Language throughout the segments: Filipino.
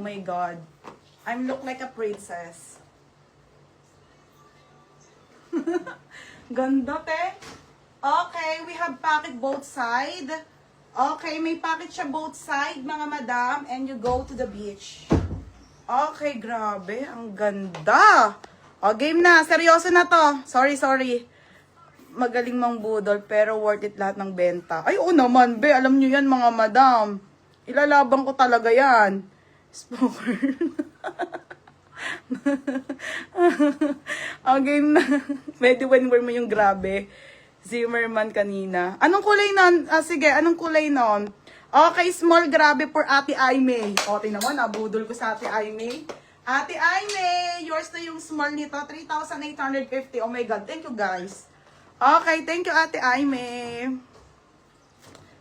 my God. I look like a princess. Ganda, te. Okay, we have pocket both side. Okay, may pocket siya both side, mga madam. And you go to the beach. Okay, grabe. Ang ganda. O, game na. Seryoso na to. Sorry. Magaling mang budol, pero worth it lahat ng benta. Ay, oo naman, be. Alam nyo yan, mga madam. Ilalabang ko talaga yan. Spoker. O, game na. Pwede when mo yung grabe. Zimmerman kanina. Anong kulay nun? Sige, anong kulay nun? Okay, small grabe for Ate Aimee. O, tingnan mo, nabudol ko sa Ate Aimee. Ate Aimee, yours na yung small nito. 3,850. Oh my God, thank you guys. Okay, thank you Ate Aimee.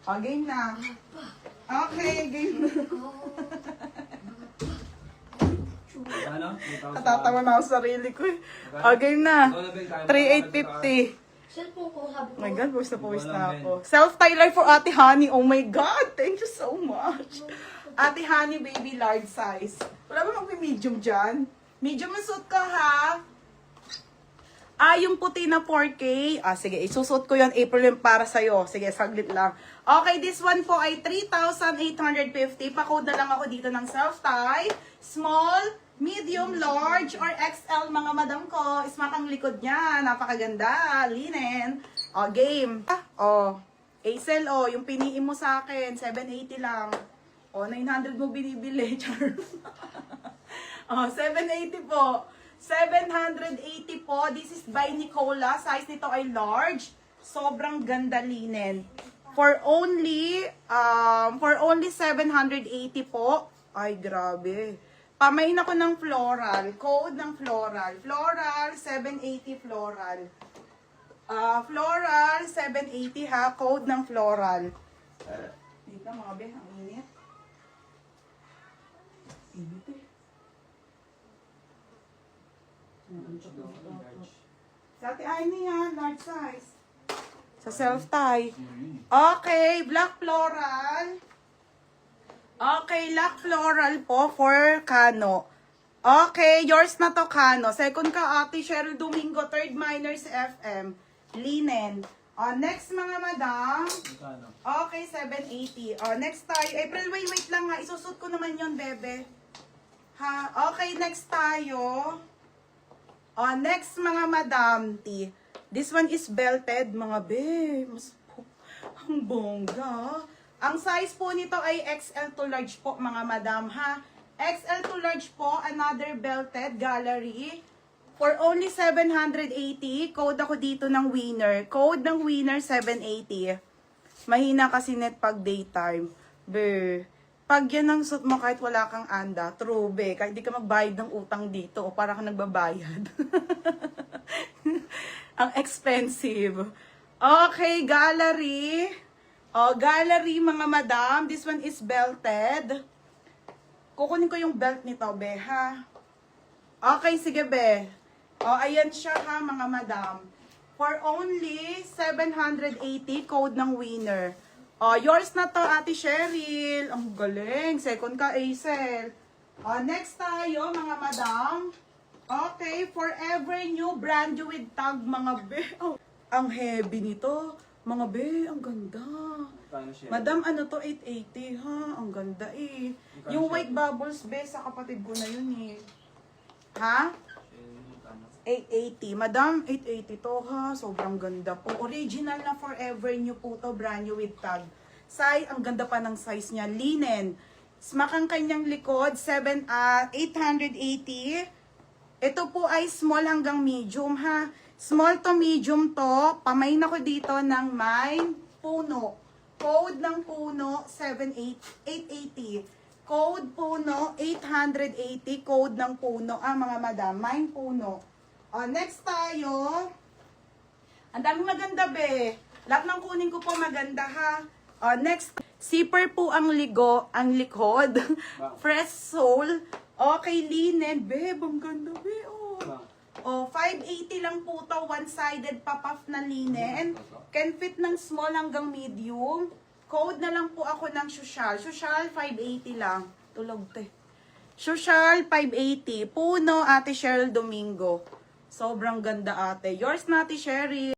O, game na. Okay, game na. Ano? Natatawa na ako sa sarili ko eh. O, game na. 3,850. Cellphone ko, habi ko. Oh my God, pawis na ako. Self-tyler for Ate Honey. Oh my God, thank you so much. Ate Honey, baby, large size. Wala ba mag-medium dyan? Medium ang suit ko, ha? Yung puti na 4K. Sige, isusuot ko yun. April yung para sa'yo. Sige, saglit lang. Okay, this one po ay 3,850. Pa-code na lang ako dito ng self-tie. Small, medium, large, or XL, mga madam ko. Smack ang likod niya. Napakaganda. Linen. Game. Acel, yung piniin mo sa akin. 780 lang. 900 mo binibili. 780 po. 780 po. This is by Nicola. Size nito ay large. Sobrang ganda linen. For only 780 po. Ay, grabe. Pamain ako ng floral. Code ng floral. Floral, 780 floral. Floral, 780 ha. Code ng floral. Dito mga be, ang init. Init eh. Sa ate ay niya, large size. Sa self-tie. Okay, black floral. Okay, black floral po for Kano. Okay, yours na to, Kano. Second ka, Ate Cheryl Domingo, third minors FM. Linen. Next mga madam. Okay, 780. Next tayo. April, wait lang ha. Isusot ko naman yon bebe. Ha? Okay, next tayo. Next mga madam. This one is belted, mga be. Mas ang bongga. Ang size po nito ay XL to large po, mga madam, ha? XL to large po, another belted gallery. For only 780, code ako dito ng winner. Code ng winner, 780. Mahina kasi net pag daytime. Be, pag yan ang suit mo kahit wala kang anda, true be, kahit di ka magbayad ng utang dito o para kang nagbabayad. Ang expensive. Okay, gallery. Gallery mga madam. This one is belted. Kukunin ko yung belt nito, be, ha? Okay, sige, be. Ayan siya, ha, mga madam. For only 780, code ng winner. Yours na to, Ate Cheryl. Ang galing. Second ka, Acel. Next tayo, mga madam. Okay, forever new brand new with tag, mga be. Ang heavy nito. Mga be, ang ganda. Madam, ano to? 880, ha? Ang ganda, eh. Yung white bubbles, be, sa kapatid ko na yun, eh. Ha? 880. Madam, 880 to, ha? Sobrang ganda po. Original na forever new po to. Brand new with tag. Size, ang ganda pa ng size niya. Linen. Smack ang kanyang likod. 880. Ito po ay small hanggang medium, ha? Small to medium to. Pamain ako dito ng may puno. Code ng puno, 880. Code puno, 880. Code ng puno. Mga madam, may puno. Next tayo. Ang dami maganda, be. Lahat ng kunin ko po maganda, ha? Next, zipper po ang likod. Fresh sole. Okay, linen. Be, ang ganda, be. 580 lang po to, one-sided pa-puff na linen. Can fit ng small hanggang medium. Code na lang po ako ng social. Social, 580 lang. Tulog, te. Social, 580. Puno, Ate Cheryl Domingo. Sobrang ganda, ate. Yours na, Ate Cheryl.